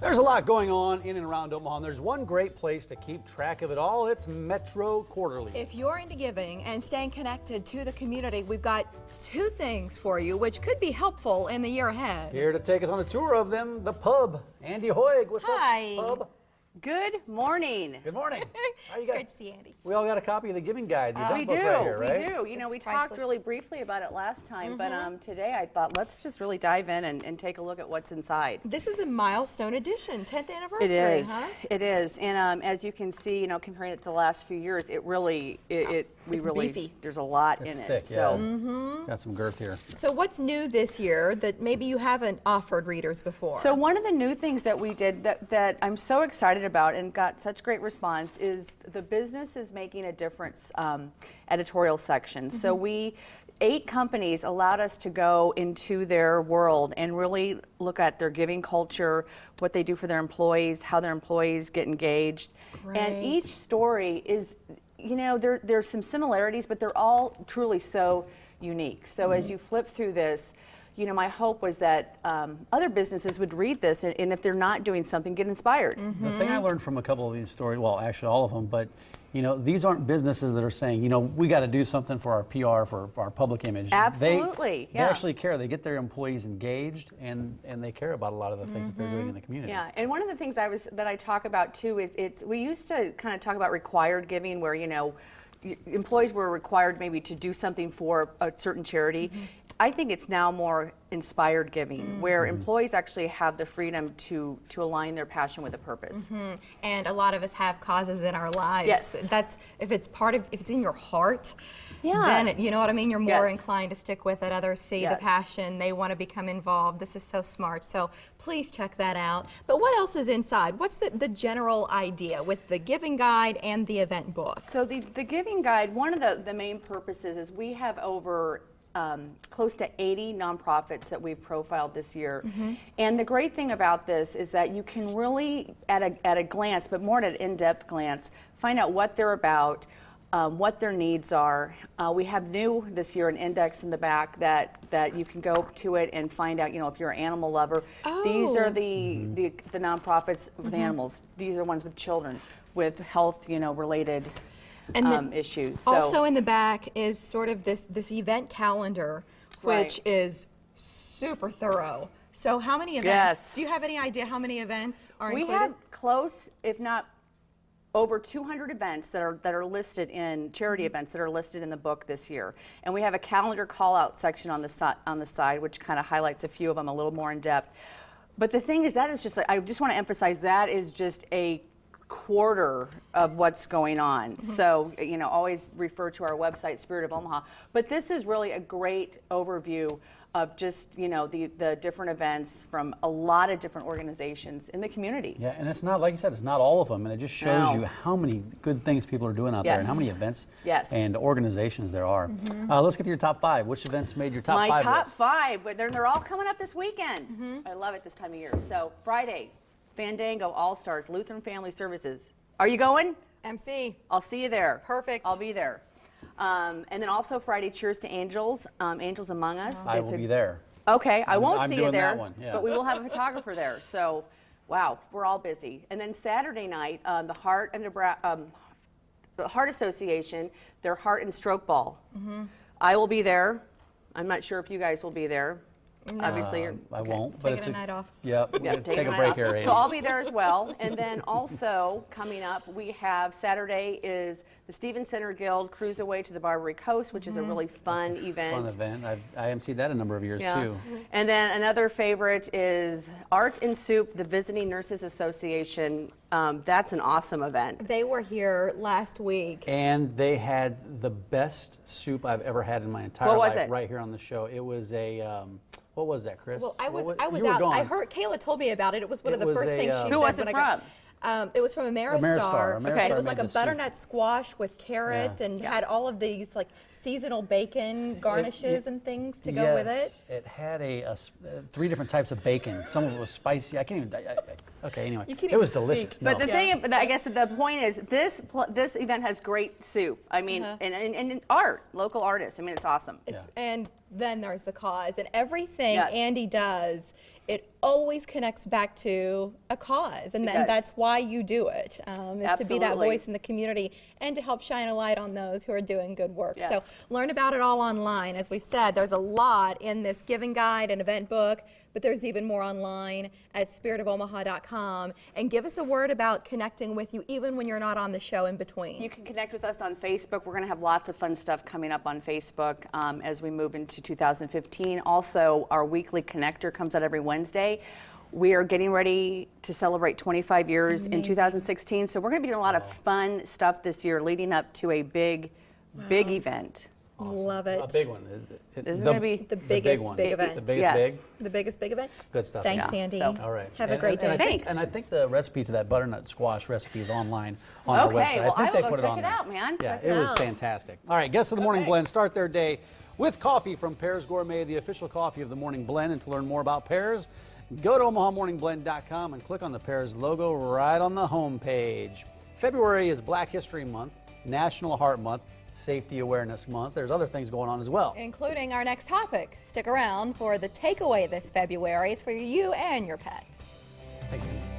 There's a lot going on in and around Omaha, and there's one great place to keep track of it all. It's metroQUARTERLY. If you're into giving and staying connected to the community, we've got two things for you which could be helpful in the year ahead. Here to take us on a tour of them, the pub. Andee Hoig, what's Hi. up, pub? Good morning. Good morning. How you It's guys? great to see Andy. We all got a copy of the Giving Guide, the event We book do, right here, right? we do. You know, It's we priceless. talked really briefly about it last time, but today I thought let's just really dive in and take a look at what's inside. This is a milestone edition, 10th anniversary, It is. huh? It is, and as you can see, you know, comparing it to the last few years, it really, It's really, beefy. there's a lot It's in thick, it. yeah. So, Got some girth here. So what's new this year that maybe you haven't offered readers before? So one of the new things that we did that I'm so excited about and got such great response is the business is making a difference editorial section. So 8 companies allowed us to go into their world and really look at their giving culture, what they do for their employees, how their employees get engaged. And Great. each story is, you know, there's some similarities, but they're all truly so unique. So as you flip through this, you know, my hope was that other businesses would read this and if they're not doing something, get inspired. The thing I learned from a couple of these stories, well, actually all of them, but you know, these aren't businesses that are saying, you know, we got to do something for our PR, for our public image. Absolutely, They yeah. actually care. They get their employees engaged, and they care about a lot of the things that they're doing in the community. Yeah, and one of the things that I talk about too is we used to kind of talk about required giving, where you know, employees were required maybe to do something for a certain charity. I think it's now more inspired giving, where employees actually have the freedom to align their passion with a purpose. And a lot of us have causes in our lives. Yes. That's if it's in your heart. Yeah. Then you know what I mean. You're more Yes. inclined to stick with it. Others see the Yes. passion. They want to become involved. This is so smart. So please check that out. But what else is inside? What's the general idea with the giving guide and the event book? So the giving guide, one of the main purposes is we have over close to 80 nonprofits that we've profiled this year. And the great thing about this is that you can really, at a glance, but more at an in-depth glance, find out what they're about, what their needs are. We have new this year an index in the back that you can go to it and find out, you know, if you're an animal lover. These are the nonprofits with animals. These are ones with children, with health, you know, related And then issues. So, also in the back is sort of this event calendar, which Right. is super thorough. So how many events? Yes. Do you have any idea how many events are we included? have close, if not over 200 events that are listed in charity events that are listed in the book this year, and we have a calendar call-out section on the side, which kind of highlights a few of them a little more in depth. But the thing is, that is just, I just want to emphasize, that is just a quarter of what's going on. So, you know, always refer to our website, Spirit of Omaha. But this is really a great overview of just, you know, the different events from a lot of different organizations in the community. Yeah, and it's not, like you said, it's not all of them, and it just shows No. you how many good things people are doing out there and how many events and organizations there are. Let's get to your top 5. Which events made your top 5 My top list? 5, but they're all coming up this weekend. I love it this time of year. So Friday, Fandango All-Stars, Lutheran Family Services. Are you going? MC. I'll see you there. Perfect. I'll be there. And then also Friday, Cheers to Angels, Angels Among Us. I will be there. Okay, I won't I'm see you doing there, that one, yeah. but we will have a photographer there. So, wow, we're all busy. And then Saturday night, the Heart Association, their Heart and Stroke Ball. I will be there. I'm not sure if you guys will be there. Obviously, you're I won't. But Taking it's a night off. Yeah, Yeah, take a night break off. here, Amy. So I'll be there as well. And then also coming up, we have Saturday is the Stevens Center Guild Cruise Away to the Barbary Coast, which is a really fun event. Fun event. I emceed that a number of years too. And then another favorite is Art and Soup, the Visiting Nurses Association. That's an awesome event. They were here last week. And they had the best soup I've ever had in my entire What was life it? right here on the show. It was a what was that, Chris? Well, I was you were out. gone. I heard Kayla told me about it. It was one of It the was first a, things she said. Who was it when I got- from? It was from Ameristar. Ameristar. And Ameristar it was made like a this soup. butternut squash with carrot and had all of these like seasonal bacon garnishes and things to go with it. It had 3 different types of bacon. Some of it was spicy. I can't even. Okay, anyway, You can't it was even delicious. speak. But the No. thing, I guess the point is, this event has great soup. I mean, and art, local artists. I mean, it's awesome. And then there's the cause and everything Yes. Andy does. It always connects back to a cause, and It then does. that's why you do it, is to be that Absolutely. voice in the community and to help shine a light on those who are doing good work. Yes. So learn about it all online. As we've said, there's a lot in this giving guide and event book, but there's even more online at spiritofomaha.com. And give us a word about connecting with you even when you're not on the show in between. You can connect with us on Facebook. We're going to have lots of fun stuff coming up on Facebook as we move into 2015. Also, our weekly connector comes out every Wednesday. We are getting ready to celebrate 25 years in 2016, so we're going to be doing a lot of fun stuff this year leading up to a big event. Love it. A big one. This is going to be The biggest one. big event. The biggest Yes. big. The biggest big event. Good stuff. Thanks, Yeah. Andee. So- All right. Have a great day. I think, Thanks. and I think the recipe to that butternut squash recipe is online on our Okay, website. well, I think I they will put go it on check it there. out, man. Yeah, Check it it was out. fantastic. All right, guests of the Morning Okay. Blend start their day with coffee from Pears Gourmet, the official coffee of the Morning Blend. And to learn more about Pears, go to OmahaMorningBlend.com and click on the Pears logo right on the home page. February is Black History Month, National Heart Month, Safety Awareness Month. There's other things going on as well. Including our next topic. Stick around for the takeaway this February. It's for you and your pets. Thanks again.